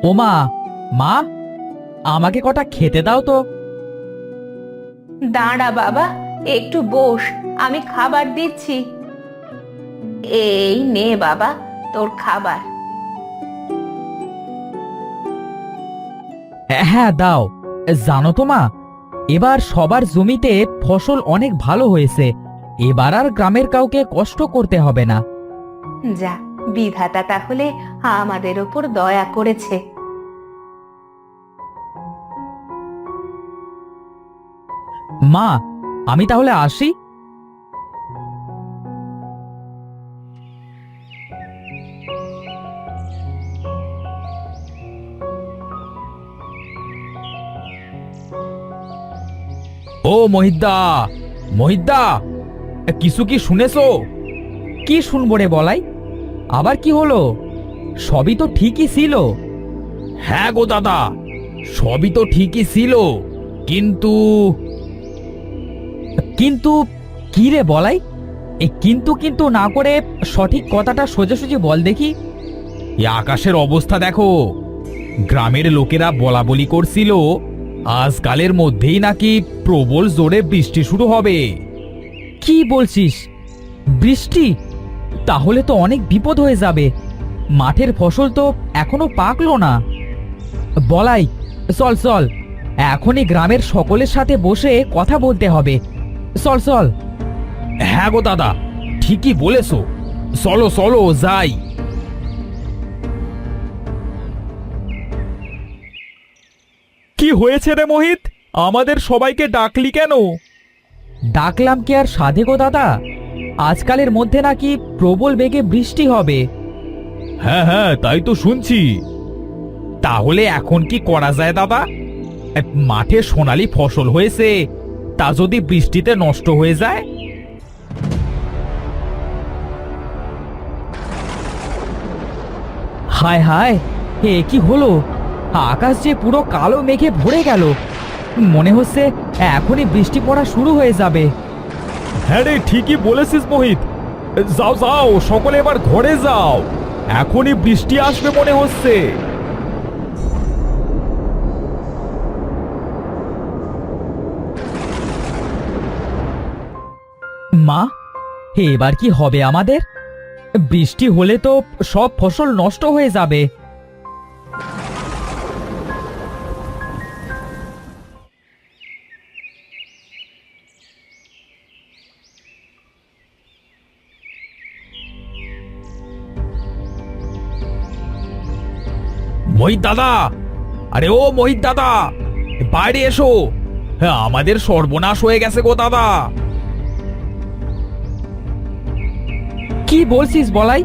ও মা, মা, আমাকে কটা খেতে দাও তো। দাঁড়া বাবা, একটু বস, আমি খাবার দিচ্ছি। এই নে বাবা, তোর খাবার। হ্যাঁ দাও। জানো তো মা, এবার সবার জমিতে ফসল অনেক ভালো হয়েছে। এবার আর গ্রামের কাউকে কষ্ট করতে হবে না। যা, বিধাতা তাহলে আমাদের ওপর দয়া করেছে। মা, আমি তাহলে আসি। ও মহিদ্দা, মহিদ্দা, কিছু কি শুনেছো? কি শুনবো রে বলাই? আবার কি হলো? সবই তো ঠিকই ছিল। হ্যাঁ গো দাদা, সবই তো ঠিকই ছিল, কিন্তু কিন্তু কি রে বলাই? এই কিন্তু কিন্তু না করে সঠিক কথাটা সোজাসুজি বল দেখি। এই আকাশের অবস্থা দেখো। গ্রামের লোকেরা বলা বলি করছিল আজকালের মধ্যেই নাকি প্রবল জোরে বৃষ্টি শুরু হবে। কি বলছিস? বৃষ্টি? তাহলে তো অনেক বিপদ হয়ে যাবে। মাঠের ফসল তো এখনো পাকলো না। বলাই, চল চল, এখনই গ্রামের সকলের সাথে বসে কথা বলতে হবে। চল চল। হ্যাঁ গো দাদা, ঠিকই বলেছো। চলো চলো যাই। কি হয়েছে রে মোহিত? আমাদের সবাইকে ডাকলি কেন? ডাকলাম কি আর সাধে গো দাদা? আজকালের মধ্যে নাকি প্রবল বেগে বৃষ্টি হবে। হ্যাঁ হ্যাঁ, তাই তো শুনছি। তাহলে এখন কি করা যায় দাদা? মাঠে সোনালী ফসল হয়েছে, তা যদি বৃষ্টিতে নষ্ট হয়ে যায়? হায় হায়, এ কি হলো? আকাশ যে পুরো কালো মেঘে ভরে গেল। মনে হচ্ছে এখনই বৃষ্টি পড়া শুরু হয়ে যাবে। হ্যাঁ রে, ঠিকই বলেছিস মোহিত। যাও যাও, সকলে এবার ঘরে যাও। এখনই বৃষ্টি আসবে মনে হচ্ছে। মা, এবার কি হবে আমাদের? বৃষ্টি হলে তো সব ফসল নষ্ট হয়ে যাবে। মোহিত দাদা, আরে ও মোহিত দাদা, বাইরে এসো। হ্যাঁ, আমাদের সর্বনাশ হয়ে গেছে গো দাদা। কি বলছিস বলাই?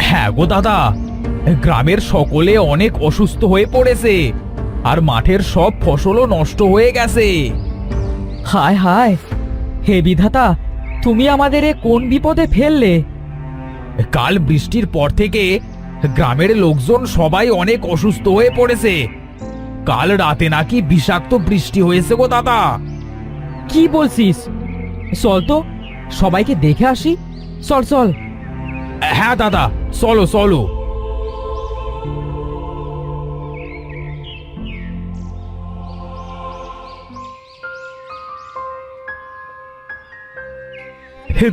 হ্যাঁ গো দাদা, গ্রামের সকলে অনেক অসুস্থ হয়ে পড়েছে, আর মাঠের সব ফসলও নষ্ট হয়ে গেছে। হায় হায়, হে বিধাতা, তুমি আমাদের এ কোন বিপদে ফেললে? কাল বৃষ্টির পর থেকে গ্রামের লোকজন সবাই অনেক অসুস্থ হয়ে পড়েছে। কাল রাতে নাকি বিষাক্ত বৃষ্টি হয়েছে গো দাদা। কি বলছিস? চল তো, সবাইকে দেখে আসি। চল চল। হ্যাঁ দাদা, চলো চলো।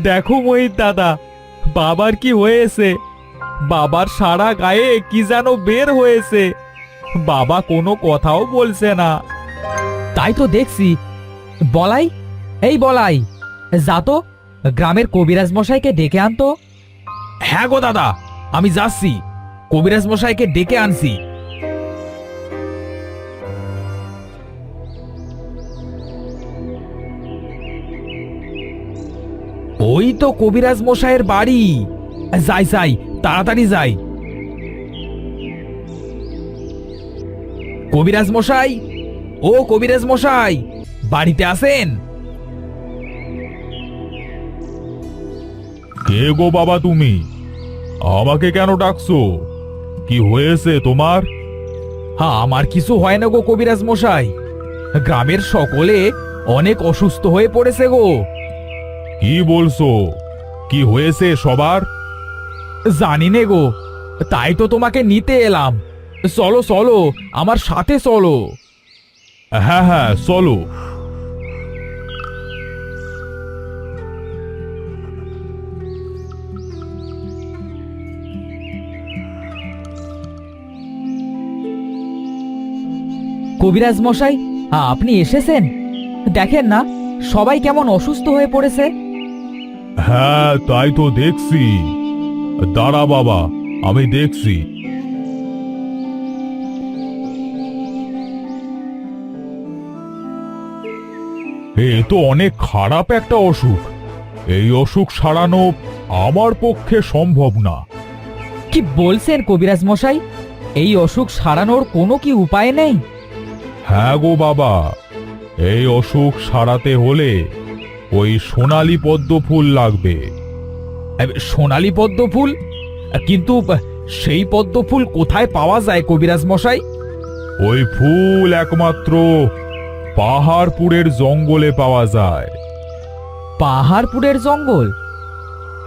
দেখো মোহিত দাদা, বাবার কি হয়েছে? বাবার সারা গায়ে কি যেন বের হয়েছে। বাবা কোনো কথাও বলছে না। তাই তো দেখছি। বলাই, এই বলাই, যা তো গ্রামের কবিরাজ মশাইকে ডেকে আনতো। হ্যাঁ গো দাদা, আমি যাচ্ছি, কবিরাজ মশাইকে ডেকে আনছি। ওই তো কবিরাজ মশাইয়ের বাড়ি। যাই যাই, তাড়াতাড়ি যাই। কবিরাজ মশাই, ও কবিরাজ মশাই, বাড়িতে আছেন? কে গো বাবা তুমি? আমাকে কেন ডাকছো? কি হয়েছে তোমার? হ্যাঁ, আমার কিছু হয় না গো কবিরাজ মশাই। গ্রামের সকলে অনেক অসুস্থ হয়ে পড়েছে গো। কি বলছো? কি হয়েছে সবার? জানি নে গো, তাই তো তোমাকে নিতে এলাম। চলো চলো, আমার সাথে চলো। হ্যাঁ হ্যাঁ চলো। কবিরাজ মশাই, আপনি এসেছেন? দেখেন না সবাই কেমন অসুস্থ হয়ে পড়েছে। হ্যাঁ তাই তো দেখছি। দাঁড়া বাবা, আমি দেখছি। এ তো অনেক খারাপ একটা অসুখ। এই অসুখ সারানো আমার পক্ষে সম্ভব না। কি বলছেন কবিরাজ মশাই? এই অসুখ সারানোর কোনো কি উপায় নেই? হ্যাঁ গো বাবা, এই অসুখ সারাতে হলে ওই সোনালী পদ্ম ফুল লাগবে। সোনালী পদ্ম ফুল? কিন্তু সেই পদ্ম ফুল কোথায় পাওয়া যায় কবিরাজ মশাই? ওই ফুল একমাত্র পাহাড়পুরের জঙ্গলে পাওয়া যায়। পাহাড়পুরের জঙ্গল?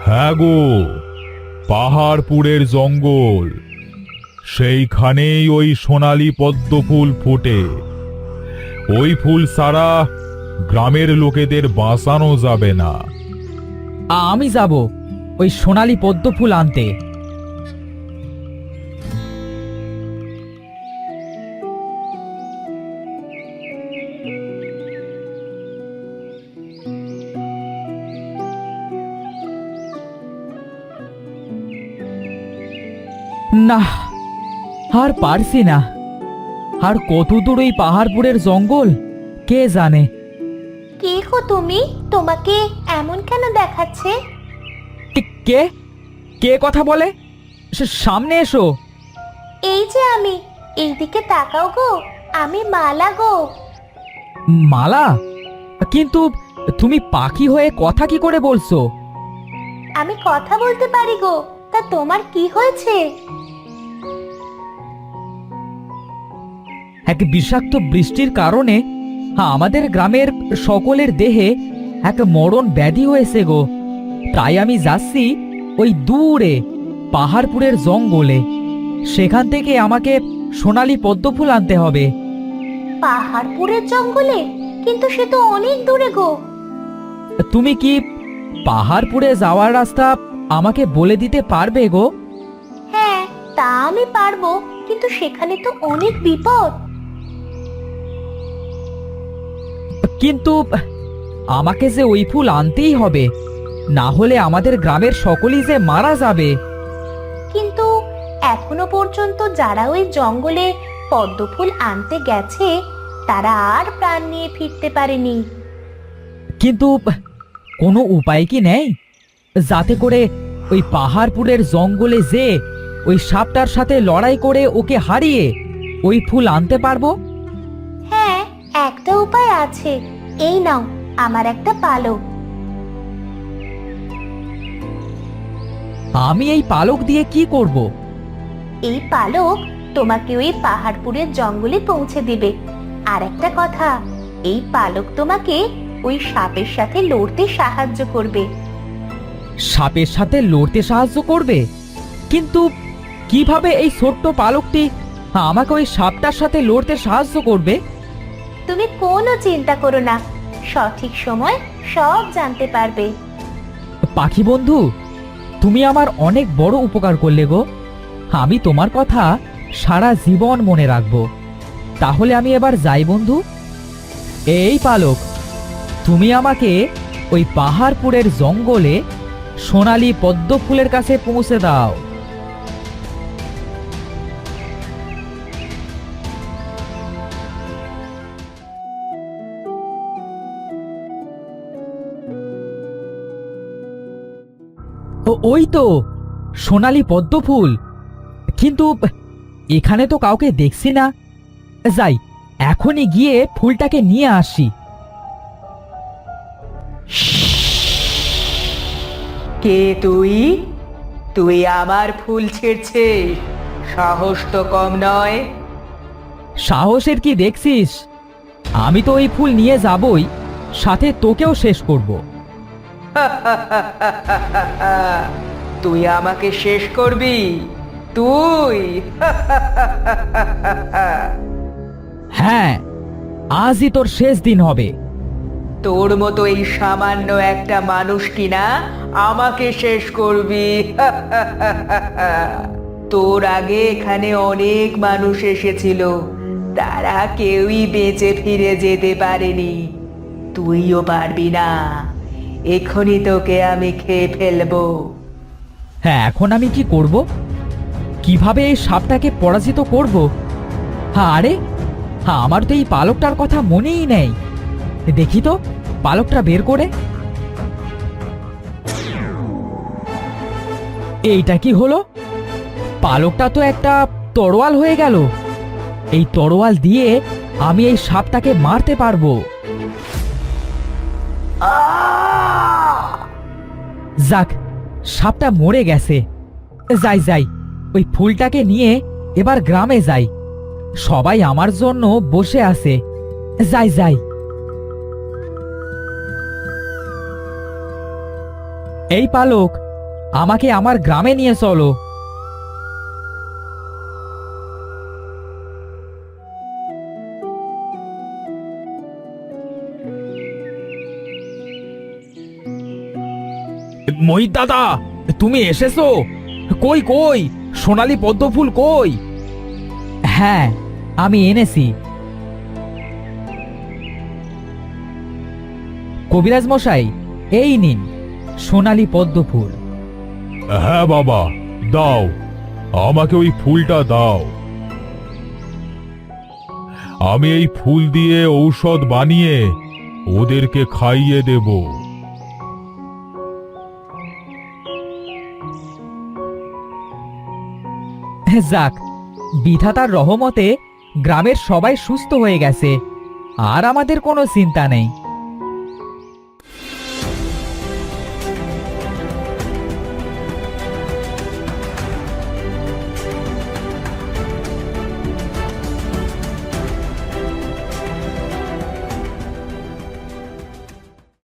হ্যাঁ গো, পাহাড়পুরের জঙ্গল। সেইখানেই ওই সোনালী পদ্ম ফুল ফোটে। ওই ফুল ছাড়া গ্রামের লোকেদের বাঁচানো যাবে না। আমি যাব ওই সোনালী পদ্ম ফুল আনতে। না, আর পারছি না। আর কত দূর এই পাহাড়পুরের জঙ্গল কে জানে। কে গো তুমি? তোমাকে এমন কেন দেখাচ্ছে? কে কে কথা বলে? সামনে এসো। এই যে আমি, এইদিকে তাকাও গো, আমি মালা গো। মালা? কিন্তু তুমি পাখি হয়ে কথা কি করে বলছো? আমি কথা বলতে পারি গো, তা তোমার কি হয়েছে? এক বিষাক্ত বৃষ্টির কারণে আমাদের গ্রামের সকলের দেহে এক মরণ ব্যাধি হয়েছে গো। তাই আমি যাচ্ছি ওই দূরে পাহাড়পুরের জঙ্গলে। সেখান থেকে আমাকে সোনালী পদ্মফুল আনতে হবে। পাহাড়পুরের জঙ্গলে? কিন্তু সে তো অনেক দূরে গো। তুমি কি পাহাড়পুরে যাওয়ার রাস্তা আমাকে বলে দিতে পারবে গো? হ্যাঁ, তা আমি পারবো, কিন্তু সেখানে তো অনেক বিপদ। কিন্তু আমাকে যে ওই ফুল আনতেই হবে, না হলে আমাদের গ্রামের সকলেই যে মারা যাবে। কিন্তু এখনো পর্যন্ত যারা ওই জঙ্গলে পদ্মফুল আনতে গেছে তারা আর প্রাণ নিয়ে ফিরতে পারেনি। কিন্তু কোনো উপায় কি নেই যাতে করে ওই পাহাড়পুরের জঙ্গলে যে ওই সাপটার সাথে লড়াই করে ওকে হারিয়ে ওই ফুল আনতে পারবো? হ্যাঁ, একটা উপায় আছে। এই নাও আমার একটা পালক। আমি এই পালক দিয়ে কি করব? এই পালক তোমাকে ওই পাহাড়পুরের জঙ্গলে পৌঁছে দিবে। আর একটা কথা, এই পালক তোমাকে ওই সাপের সাথে লড়তে সাহায্য করবে। সাপের সাথে লড়তে সাহায্য করবে? কিন্তু কিভাবে এই ছোট্ট পালকটি আমাকে ওই সাপটার সাথে লড়তে সাহায্য করবে? তুমি কোনো চিন্তা করো না, সঠিক সময় সব জানতে পারবে। পাখি বন্ধু, তুমি আমার অনেক বড় উপকার করলে গো। আমি তোমার কথা সারা জীবন মনে রাখবো। তাহলে আমি এবার যাই বন্ধু। এই পালক, তুমি আমাকে ওই পাহাড়পুরের জঙ্গলে সোনালী পদ্ম ফুলের কাছে পৌঁছে দাও। ওই তো সোনালী পদ্ম ফুল। কিন্তু এখানে তো কাউকে দেখছি না। যাই, এখনই গিয়ে ফুলটাকে নিয়ে আসি। কে তুই? তুই আমার ফুল ছিঁড়ছিস? সাহস তো কম নয়। সাহসের কি দেখছিস? আমি তো ওই ফুল নিয়ে যাবই, সাথে তোকেও শেষ করব। তুই আমাকে শেষ করবি? তুই? হ্যাঁ, আজই তোর শেষ দিন হবে। তোর মতো এই সামান্য একটা মানুষ কিনা আমাকে শেষ করবি? তোর আগে এখানে অনেক মানুষ এসেছিল, তারা কেউই বেঁচে ফিরে যেতে পারেনি। তুইও পারবি না। এখনই তোকে আমি খেয়ে ফেলবো। হ্যাঁ, এখন আমি কি করব? কিভাবে এই সাপটাকে পরাজিত করব? হ্যাঁ, আরে হ্যাঁ, আমার তো এই পালকটার কথা মনেই নেই। দেখি তো পালকটা বের করে। এইটা কি হলো? পালকটা তো একটা তরোয়াল হয়ে গেল। এই তরোয়াল দিয়ে আমি এই সাপটাকে মারতে পারবো। যাক, সাপটা মরে গেছে। যাই যাই, ওই ফুলটাকে নিয়ে এবার গ্রামে যাই। সবাই আমার জন্য বসে আছে। যাই যাই। এই পালক, আমাকে আমার গ্রামে নিয়ে চলো। মহিত দাদা, তুমি এসেছো? কই কই সোনালী পদ্ম ফুল কই? হ্যাঁ, আমি এনেছি। কবিরাজ মশাই, এই নিন সোনালী পদ্ম ফুল। হ্যাঁ বাবা, দাও, আমাকে ওই ফুলটা দাও। আমি এই ফুল দিয়ে ঔষধ বানিয়ে ওদেরকে খাইয়ে দেব। যাক, বিধাতার রহমতে গ্রামের সবাই সুস্থ হয়ে গেছে, আর আমাদের কোনো চিন্তা নেই।